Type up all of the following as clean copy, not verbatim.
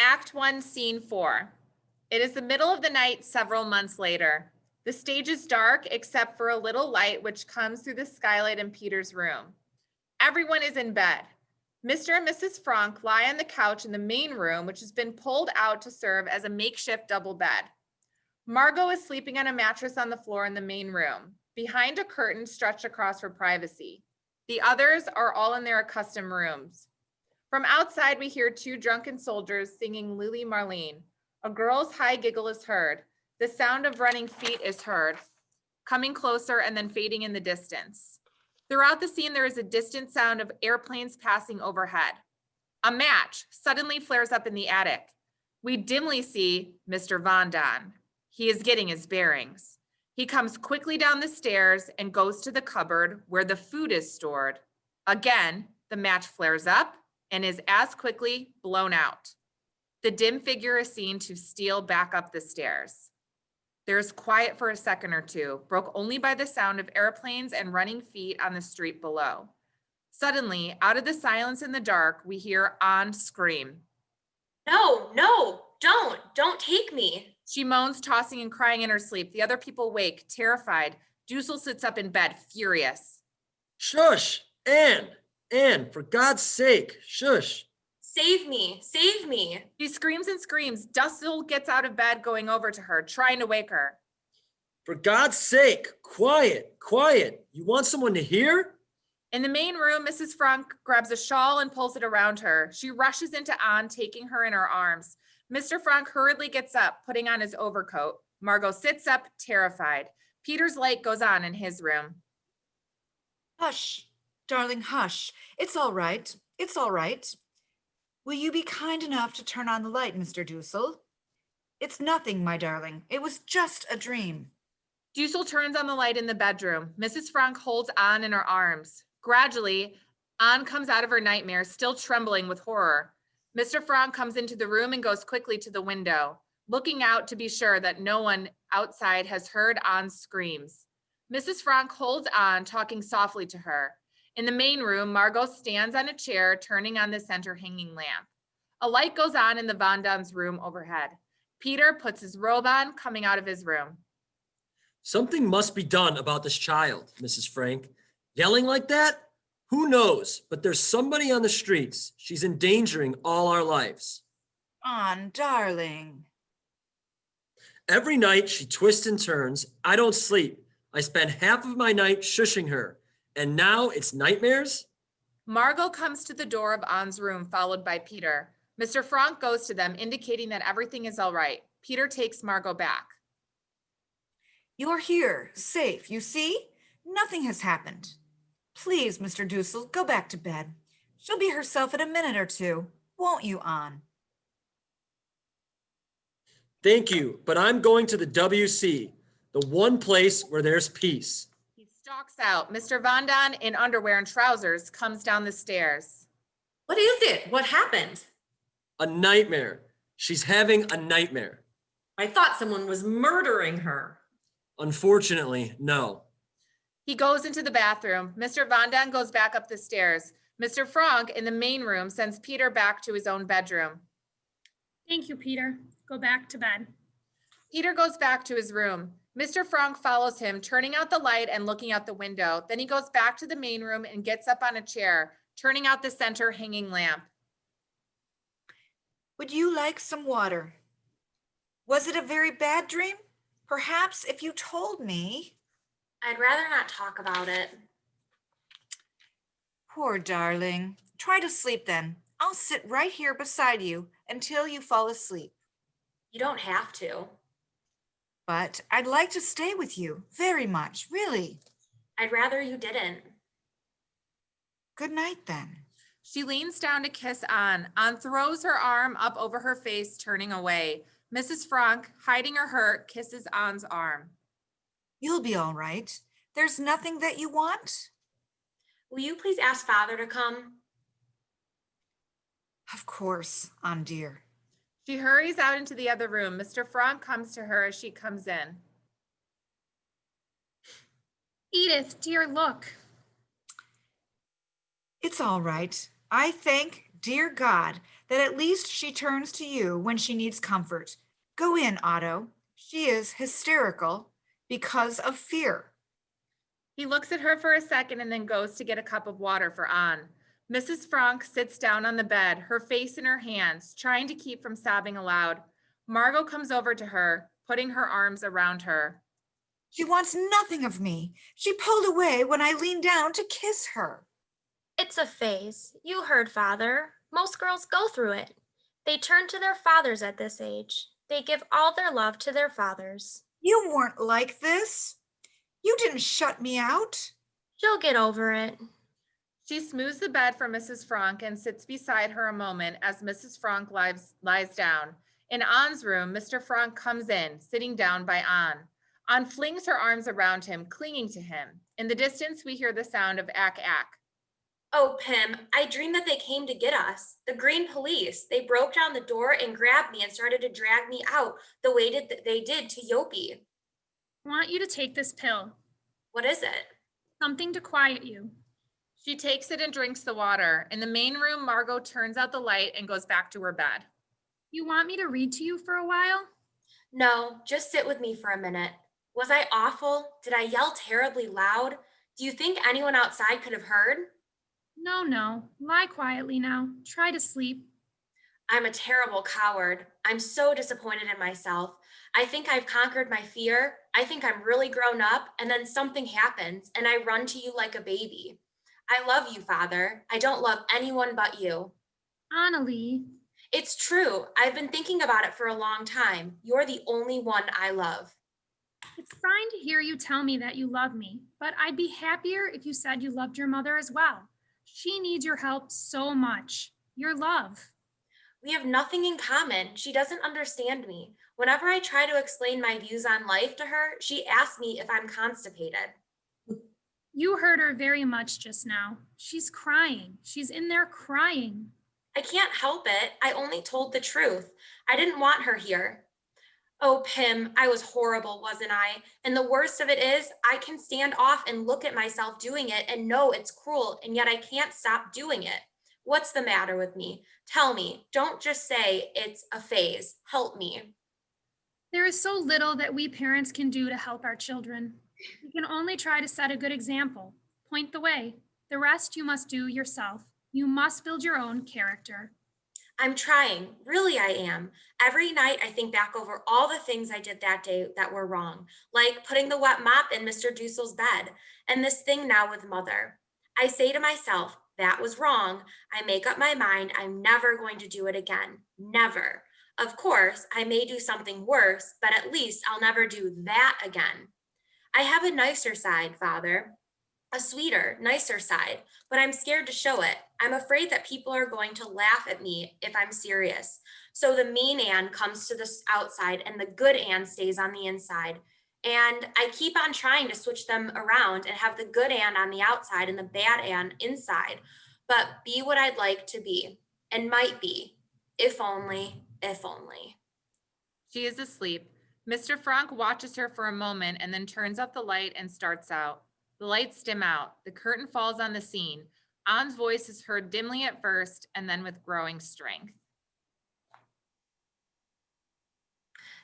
Act 1, Scene 4. It is the middle of the night several months later. The stage is dark except for a little light which comes through the skylight in Peter's room. Everyone is in bed. Mr. and Mrs. Franck lie on the couch in the main room, which has been pulled out to serve as a makeshift double bed. Margot is sleeping on a mattress on the floor in the main room, behind a curtain stretched across for privacy. The others are all in their accustomed rooms. From outside, we hear two drunken soldiers singing Lily Marlene. A girl's high giggle is heard. The sound of running feet is heard, coming closer and then fading in the distance. Throughout the scene, there is a distant sound of airplanes passing overhead. A match suddenly flares up in the attic. We dimly see Mr. Vondon. He is getting his bearings. He comes quickly down the stairs and goes to the cupboard where the food is stored. Again, the match flares up and is as quickly blown out. The dim figure is seen to steal back up the stairs. There is quiet for a second or two, broke only by the sound of airplanes and running feet on the street below. Suddenly, out of the silence in the dark, we hear Anne scream. No, don't take me. She moans, tossing and crying in her sleep. The other people wake, terrified. Dussel sits up in bed, furious. Shush, Anne, for God's sake, shush. Save me. She screams and screams. Dussel gets out of bed, going over to her, trying to wake her. For God's sake, quiet. You want someone to hear? In the main room, Mrs. Franck grabs a shawl and pulls it around her. She rushes into Anne, taking her in her arms. Mr. Franck hurriedly gets up, putting on his overcoat. Margot sits up, terrified. Peter's light goes on in his room. Hush, darling, hush. It's all right. Will you be kind enough to turn on the light, Mr. Dussel? It's nothing, my darling. It was just a dream. Dussel turns on the light in the bedroom. Mrs. Franck holds Anne in her arms. Gradually, Anne comes out of her nightmare, still trembling with horror. Mr. Franck comes into the room and goes quickly to the window, looking out to be sure that no one outside has heard Anne's screams. Mrs. Franck holds Anne, talking softly to her. In the main room, Margot stands on a chair, turning on the center hanging lamp. A light goes on in the Vondon's room overhead. Peter puts his robe on, coming out of his room. Something must be done about this child, Mrs. Franck. Yelling like that? Who knows? But there's somebody on the streets. She's endangering all our lives. Anne, darling. Every night she twists and turns. I don't sleep. I spend half of my night shushing her. And now it's nightmares? Margot comes to the door of Anne's room, followed by Peter. Mr. Franck goes to them, indicating that everything is all right. Peter takes Margot back. You're here, safe, you see? Nothing has happened. Please, Mr. Dussel, go back to bed. She'll be herself in a minute or two. Won't you, Anne? Thank you, but I'm going to the WC, the one place where there's peace. He stalks out. Mr. Vondon, in underwear and trousers, comes down the stairs. What is it? What happened? A nightmare. She's having a nightmare. I thought someone was murdering her. Unfortunately, no. He goes into the bathroom. Mr. Vondon goes back up the stairs. Mr. Franck, in the main room, sends Peter back to his own bedroom. Thank you, Peter. Go back to bed. Peter goes back to his room. Mr. Franck follows him, turning out the light and looking out the window. Then he goes back to the main room and gets up on a chair, turning out the center hanging lamp. Would you like some water? Was it a very bad dream? Perhaps if you told me. I'd rather not talk about it. Poor darling. Try to sleep then. I'll sit right here beside you until you fall asleep. You don't have to. But I'd like to stay with you very much, really. I'd rather you didn't. Good night then. She leans down to kiss Anne. Anne throws her arm up over her face, turning away. Mrs. Franck, hiding her hurt, kisses Anne's arm. You'll be all right. There's nothing that you want? Will you please ask Father to come? Of course, Anne dear. She hurries out into the other room. Mr. Franck comes to her as she comes in. Edith, dear, look. It's all right. I thank dear God, that at least she turns to you when she needs comfort. Go in, Otto. She is hysterical because of fear. He looks at her for a second and then goes to get a cup of water for Anne. Mrs. Franck sits down on the bed, her face in her hands, trying to keep from sobbing aloud. Margot comes over to her, putting her arms around her. She wants nothing of me. She pulled away when I leaned down to kiss her. It's a phase. You heard father. Most girls go through it. They turn to their fathers at this age. They give all their love to their fathers. You weren't like this. You didn't shut me out. She'll get over it. She smooths the bed for Mrs. Franck and sits beside her a moment as Mrs. Franck lies down. In Anne's room, Mr. Franck comes in, sitting down by Anne. Anne flings her arms around him, clinging to him. In the distance, we hear the sound of ack ack. Oh, Pim, I dreamed that they came to get us. The Green Police. They broke down the door and grabbed me and started to drag me out the way they did to Yopi. I want you to take this pill, What is it? something to quiet you. She takes it and drinks the water. In the main room, Margot turns out the light and goes back to her bed. You want me to read to you for a while? No, just sit with me for a minute. Was I awful? Did I yell terribly loud? Do you think anyone outside could have heard? No. Lie quietly now. Try to sleep. I'm a terrible coward. I'm so disappointed in myself. I think I've conquered my fear. I think I'm really grown up, and then something happens, and I run to you like a baby. I love you, Father. I don't love anyone but you. Annalie, It's true. I've been thinking about it for a long time. You're the only one I love. it's fine to hear you tell me that you love me, but I'd be happier if you said you loved your mother as well. She needs your help so much. Your love. We have nothing in common. She doesn't understand me. Whenever I try to explain my views on life to her, she asks me if I'm constipated. You hurt her very much just now. She's crying. She's in there crying. I can't help it. I only told the truth. I didn't want her here. Oh, Pim, I was horrible, wasn't I? And the worst of it is, I can stand off and look at myself doing it and know it's cruel, and yet I can't stop doing it. What's the matter with me? Tell me. Don't just say it's a phase. Help me. There is so little that we parents can do to help our children. We can only try to set a good example, point the way. The rest you must do yourself. You must build your own character. I'm trying. Really, I am. Every night I think back over all the things I did that day that were wrong, like putting the wet mop in Mr. Dussel's bed, and this thing now with Mother. I say to myself, that was wrong. I make up my mind I'm never going to do it again. Never. Of course, I may do something worse, but at least I'll never do that again. I have a nicer side, Father. A sweeter, nicer side, but I'm scared to show it. I'm afraid that people are going to laugh at me if I'm serious. So the mean Anne comes to the outside and the good Anne stays on the inside. And I keep on trying to switch them around and have the good Anne on the outside and the bad Anne inside, but be what I'd like to be and might be, if only, if only. She is asleep. Mr. Franck watches her for a moment and then turns up the light and starts out. The lights dim out. The curtain falls on the scene. Anne's voice is heard dimly at first and then with growing strength.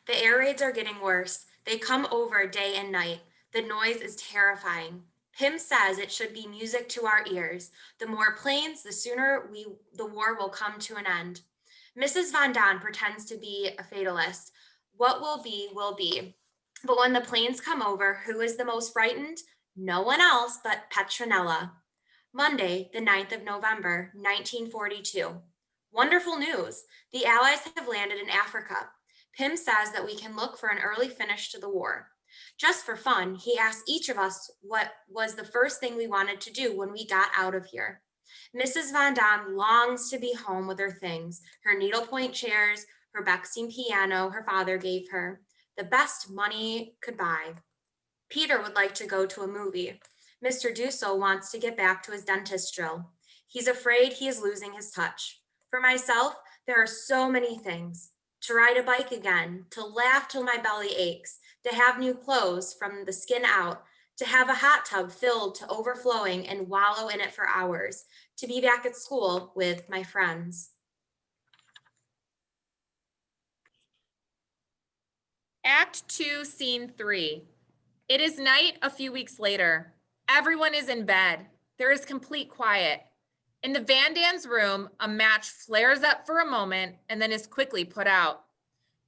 The air raids are getting worse. They come over day and night. The noise is terrifying. Pim says it should be music to our ears. The more planes, the sooner the war will come to an end. Mrs. Von Don pretends to be a fatalist. What will be, will be. But when the planes come over, who is the most frightened? No one else but Petronella. Monday, the 9th of November, 1942. Wonderful news. The Allies have landed in Africa. Pim says that we can look for an early finish to the war. Just for fun, he asked each of us what was the first thing we wanted to do when we got out of here. Mrs. Von Don longs to be home with her things, her needlepoint chairs, her Bechstein piano her father gave her, the best money could buy. Peter would like to go to a movie. Mr. Dussel wants to get back to his dentist drill. He's afraid he is losing his touch. For myself, there are so many things. To ride a bike again, to laugh till my belly aches, to have new clothes from the skin out, to have a hot tub filled to overflowing and wallow in it for hours, to be back at school with my friends. Act 2, Scene 3. It is night a few weeks later. Everyone is in bed. There is complete quiet. In the Van Dan's room, a match flares up for a moment and then is quickly put out.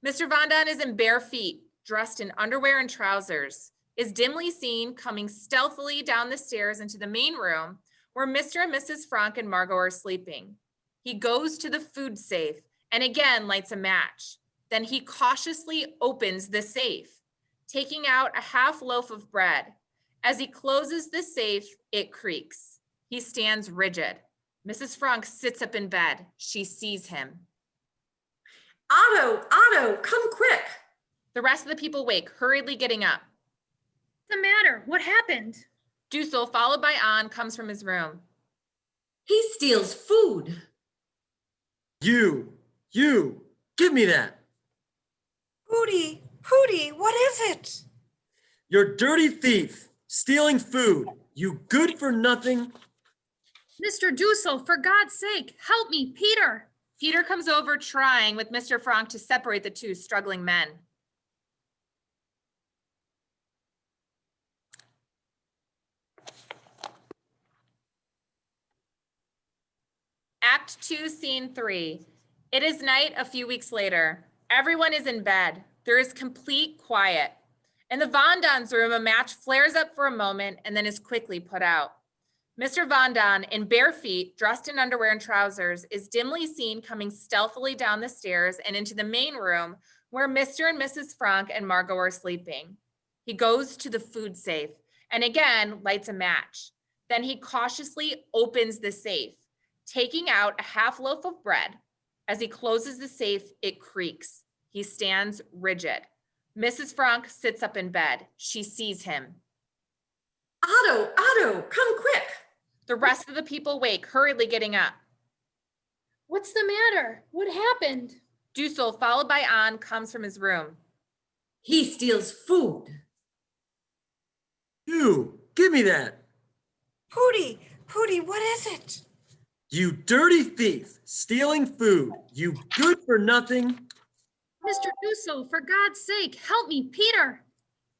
Mr. Van Dan is in bare feet, dressed in underwear and trousers, is dimly seen coming stealthily down the stairs into the main room where Mr. and Mrs. Frank and Margot are sleeping. He goes to the food safe and again lights a match. Then he cautiously opens the safe, taking out a half loaf of bread. As he closes the safe, it creaks. He stands rigid. Mrs. Frank sits up in bed. She sees him. Otto, Otto, come quick. The rest of the people wake, hurriedly getting up. What's the matter? What happened? Dussel, followed by An, comes from his room. He steals food. You, give me that. Pooty, what is it? You're a dirty thief, stealing food. You good for nothing. Mr. Dussel, for God's sake, help me, Peter. Peter comes over, trying with Mr. Frank to separate the two struggling men. Act 2, Scene 3. It is night a few weeks later. Everyone is in bed. There is complete quiet. In the Van Dan's room, a match flares up for a moment and then is quickly put out. Mr. Van Dan, in bare feet, dressed in underwear and trousers, is dimly seen coming stealthily down the stairs and into the main room where Mr. and Mrs. Frank and Margot are sleeping. He goes to the food safe and again lights a match. Then he cautiously opens the safe, taking out a half loaf of bread. As he closes the safe, it creaks. He stands rigid. Mrs. Frank sits up in bed. She sees him. Otto, come quick. The rest of the people wake, hurriedly getting up. What's the matter? What happened? Dussel, followed by An, comes from his room. He steals food. You, give me that. Pooty, what is it? You dirty thief, stealing food. You good for nothing. Mr. Dussel, for God's sake, help me, Peter.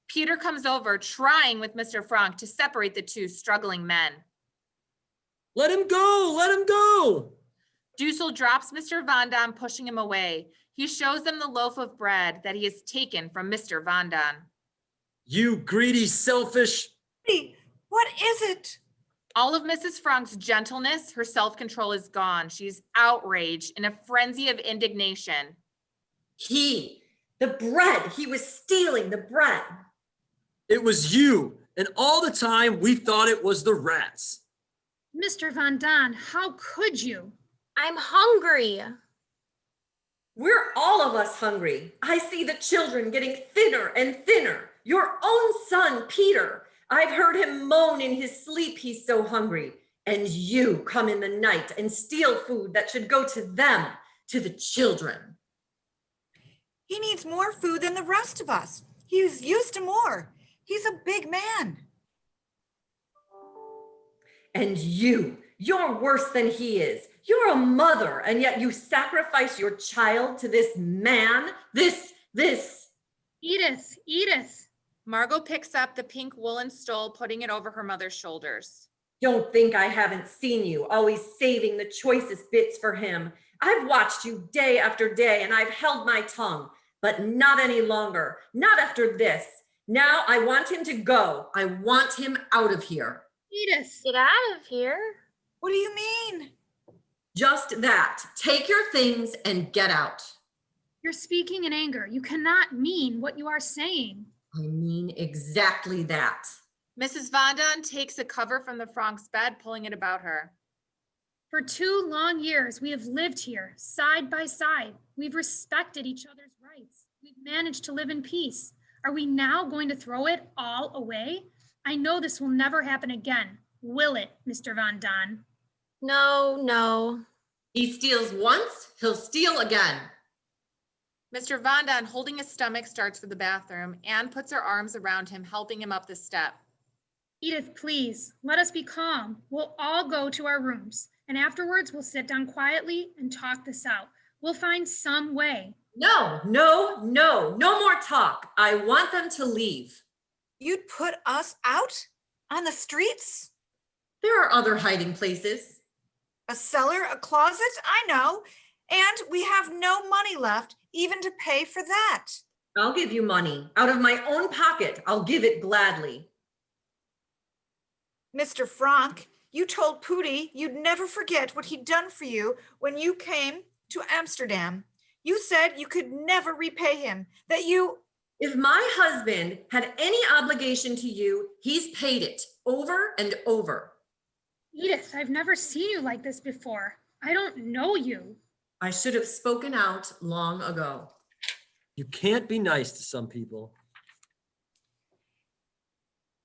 Peter comes over, trying with Mr. Frank to separate the two struggling men. Let him go. Dussel drops Mr. Van Dan, pushing him away. He shows them the loaf of bread that he has taken from Mr. Van Dan. You greedy, selfish. Pooty, what is it? All of Mrs. Frank's gentleness, her self-control is gone. She's outraged in a frenzy of indignation. The bread, he was stealing the bread. It was you, and all the time we thought it was the rats. Mr. Van Dan, how could you? I'm hungry. We're all of us hungry. I see the children getting thinner and thinner. Your own son, Peter. I've heard him moan in his sleep, he's so hungry. And you come in the night and steal food that should go to them, to the children. He needs more food than the rest of us. He's used to more. He's a big man. And you're worse than he is. You're a mother, and yet you sacrifice your child to this man, this. Edith. Margot picks up the pink woolen stole, putting it over her mother's shoulders. Don't think I haven't seen you, always saving the choicest bits for him. I've watched you day after day, and I've held my tongue, but not any longer, not after this. Now I want him to go. I want him out of here. Edith. Get out of here. What do you mean? Just that. Take your things and get out. You're speaking in anger. You cannot mean what you are saying. I mean exactly that. Mrs. Van Dan takes a cover from the Frank's bed, pulling it about her. For 2 long years, we have lived here side by side. We've respected each other's rights. We've managed to live in peace. Are we now going to throw it all away? I know this will never happen again. Will it, Mr. Van Dan? No. He steals once, he'll steal again. Mr. Van Dan, holding his stomach, starts for the bathroom. Anne puts her arms around him, helping him up the step. Edith, please, let us be calm. We'll all go to our rooms, and afterwards we'll sit down quietly and talk this out. We'll find some way. No, no, no, no more talk. I want them to leave. You'd put us out on the streets? There are other hiding places. A cellar, a closet? I know. And we have no money left even to pay for that. I'll give you money. Out of my own pocket, I'll give it gladly. Mr. Frank, you told Pooty you'd never forget what he'd done for you when you came to Amsterdam. You said you could never repay him, that you... If my husband had any obligation to you, he's paid it over and over. Edith, I've never seen you like this before. I don't know you. I should have spoken out long ago. You can't be nice to some people.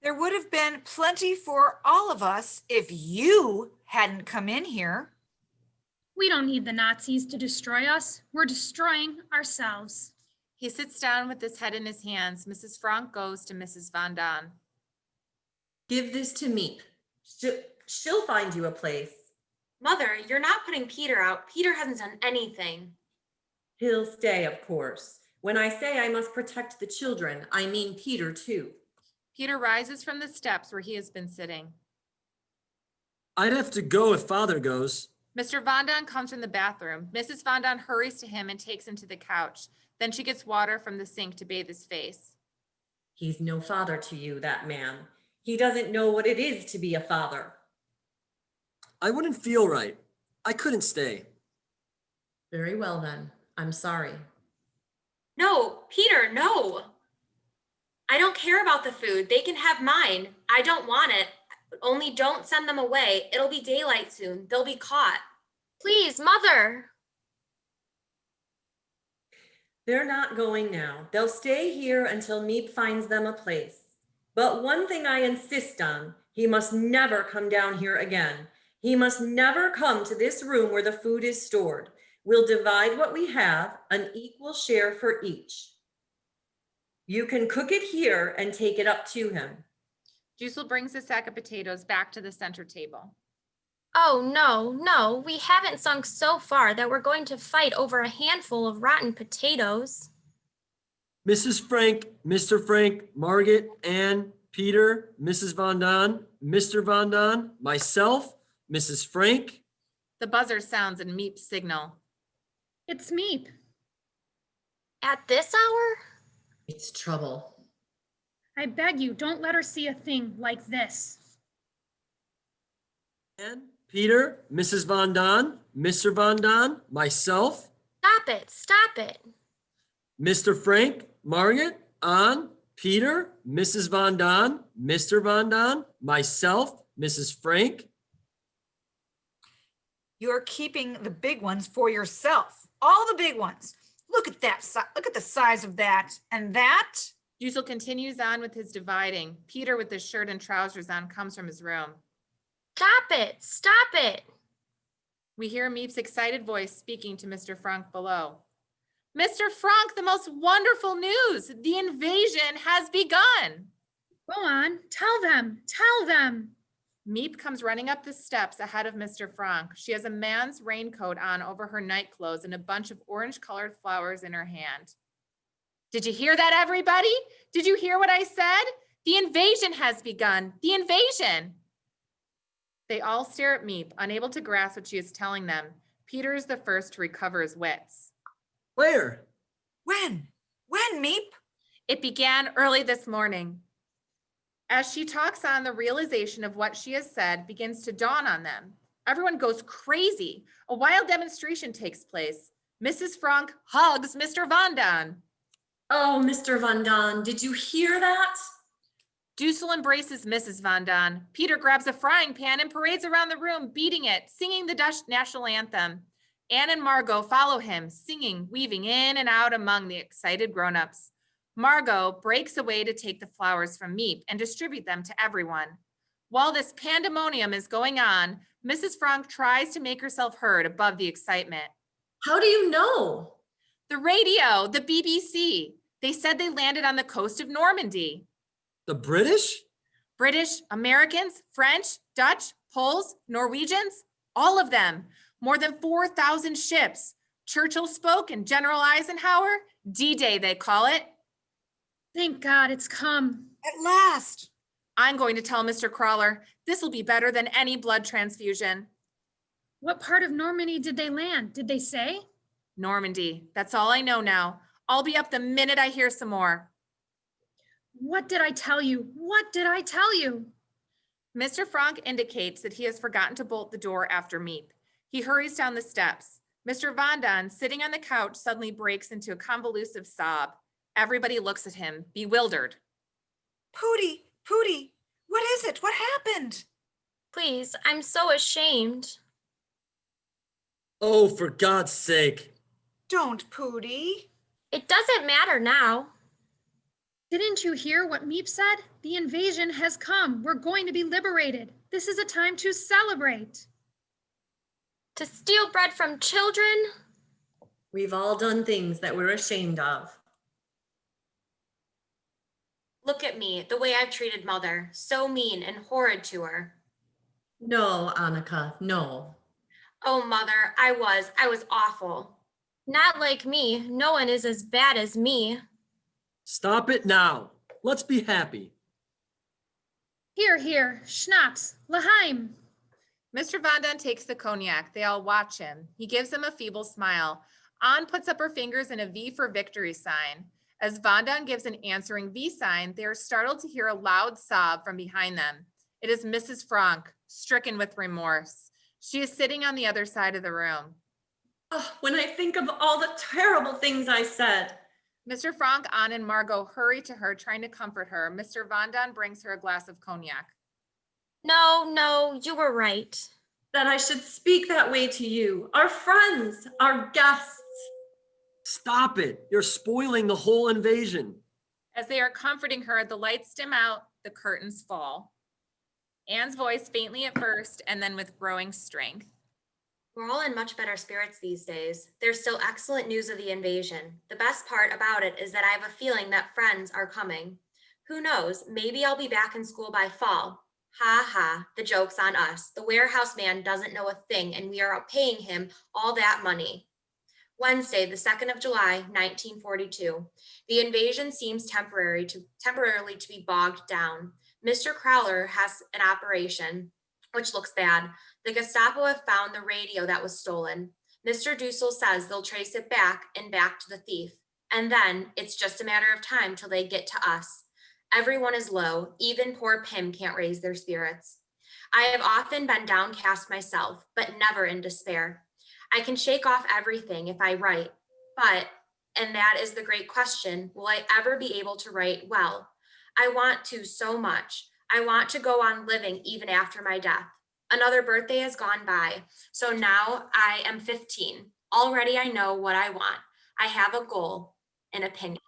There would have been plenty for all of us if you hadn't come in here. We don't need the Nazis to destroy us. We're destroying ourselves. He sits down with his head in his hands. Mrs. Frank goes to Mrs. Van Daan. Give this to Miep. She'll find you a place. Mother, you're not putting Peter out. Peter hasn't done anything. He'll stay, of course. When I say I must protect the children, I mean Peter too. Peter rises from the steps where he has been sitting. I'd have to go if Father goes. Mr. Van Daan comes from the bathroom. Mrs. Van Daan hurries to him and takes him to the couch. Then she gets water from the sink to bathe his face. He's no father to you, that man. He doesn't know what it is to be a father. I wouldn't feel right. I couldn't stay. Very well then. I'm sorry. No, Peter, no. I don't care about the food. They can have mine. I don't want it. Only don't send them away. It'll be daylight soon. They'll be caught. Please, Mother. They're not going now. They'll stay here until Miep finds them a place. But one thing I insist on, he must never come down here again. He must never come to this room where the food is stored. We'll divide what we have, an equal share for each. You can cook it here and take it up to him. Dussel brings a sack of potatoes back to the center table. Oh, no, we haven't sunk so far that we're going to fight over a handful of rotten potatoes. Mrs. Frank, Mr. Frank, Margaret, Ann, Peter, Mrs. Van Daan, Mr. Van Daan, myself, Mrs. Frank. The buzzer sounds in Miep's signal. It's Miep. At this hour? It's trouble. I beg you, don't let her see a thing like this. Ann, Peter, Mrs. Van Daan, Mr. Van Daan, myself, Stop it. Mr. Frank, Margaret, Ann, Peter, Mrs. Van Daan, Mr. Van Daan, myself, Mrs. Frank. You're keeping the big ones for yourself. All the big ones. Look at that. Look at the size of that. And that. Dussel continues on with his dividing. Peter, with his shirt and trousers on, comes from his room. Stop it. We hear Miep's excited voice speaking to Mr. Frank below. Mr. Frank, the most wonderful news! The invasion has begun! Go on, tell them. Miep comes running up the steps ahead of Mr. Frank. She has a man's raincoat on over her night clothes and a bunch of orange-colored flowers in her hand. Did you hear that, everybody? Did you hear what I said? The invasion has begun. The invasion! They all stare at Miep, unable to grasp what she is telling them. Peter is the first to recover his wits. Where? When, Miep? It began early this morning. As she talks on, the realization of what she has said begins to dawn on them. Everyone goes crazy. A wild demonstration takes place. Mrs. Frank hugs Mr. Van Daan. Oh, Mr. Van Daan, did you hear that? Dussel embraces Mrs. Van Daan. Peter grabs a frying pan and parades around the room, beating it, singing the Dutch national anthem. Anne and Margot follow him, singing, weaving in and out among the excited grown-ups. Margot breaks away to take the flowers from Miep and distribute them to everyone. While this pandemonium is going on, Mrs. Frank tries to make herself heard above the excitement. How do you know? The radio, the BBC. They said they landed on the coast of Normandy. The British? British, Americans, French, Dutch, Poles, Norwegians, all of them. More than 4,000 ships. Churchill spoke and General Eisenhower, D-Day they call it. Thank God it's come. At last. I'm going to tell Mr. Crawler, this will be better than any blood transfusion. What part of Normandy did they land? Did they say? Normandy, that's all I know now. I'll be up the minute I hear some more. What did I tell you? What did I tell you? Mr. Franck indicates that he has forgotten to bolt the door after Miep. He hurries down the steps. Mr. Vandaan, sitting on the couch, suddenly breaks into a convulsive sob. Everybody looks at him, bewildered. Pootie, what is it? What happened? Please, I'm so ashamed. Oh, for God's sake. Don't, Pootie. It doesn't matter now. Didn't you hear what Miep said? The invasion has come. We're going to be liberated. This is a time to celebrate. To steal bread from children? We've all done things that we're ashamed of. Look at me, the way I've treated Mother, so mean and horrid to her. No, Annika, no. Oh, Mother, I was awful. Not like me. No one is as bad as me. Stop it now. Let's be happy. Here, Schnapps, Laheim. Mr. Vandaan takes the cognac. They all watch him. He gives them a feeble smile. Anne puts up her fingers in a V for victory sign. As Vandaan gives an answering V sign, they are startled to hear a loud sob from behind them. It is Mrs. Franck, stricken with remorse. She is sitting on the other side of the room. Oh, when I think of all the terrible things I said. Mr. Franck, Anne, and Margot hurry to her, trying to comfort her. Mr. Vandaan brings her a glass of cognac. No, you were right. That I should speak that way to you, our friends, our guests. Stop it. You're spoiling the whole invasion. As they are comforting her, the lights dim out, the curtains fall. Anne's voice faintly at first, and then with growing strength. We're all in much better spirits these days. There's still excellent news of the invasion. The best part about it is that I have a feeling that friends are coming. Who knows, maybe I'll be back in school by fall. Ha ha, the joke's on us. The warehouse man doesn't know a thing and we are paying him all that money. Wednesday, the 2nd of July, 1942. The invasion seems temporarily to be bogged down. Mr. Crowler has an operation, which looks bad. The Gestapo have found the radio that was stolen. Mr. Dussel says they'll trace it back to the thief. And then it's just a matter of time till they get to us. Everyone is low. Even poor Pim can't raise their spirits. I have often been downcast myself, but never in despair. I can shake off everything if I write, but, and that is the great question, will I ever be able to write well? I want to so much. I want to go on living even after my death. Another birthday has gone by, so now I am 15. Already I know what I want. I have a goal, an opinion.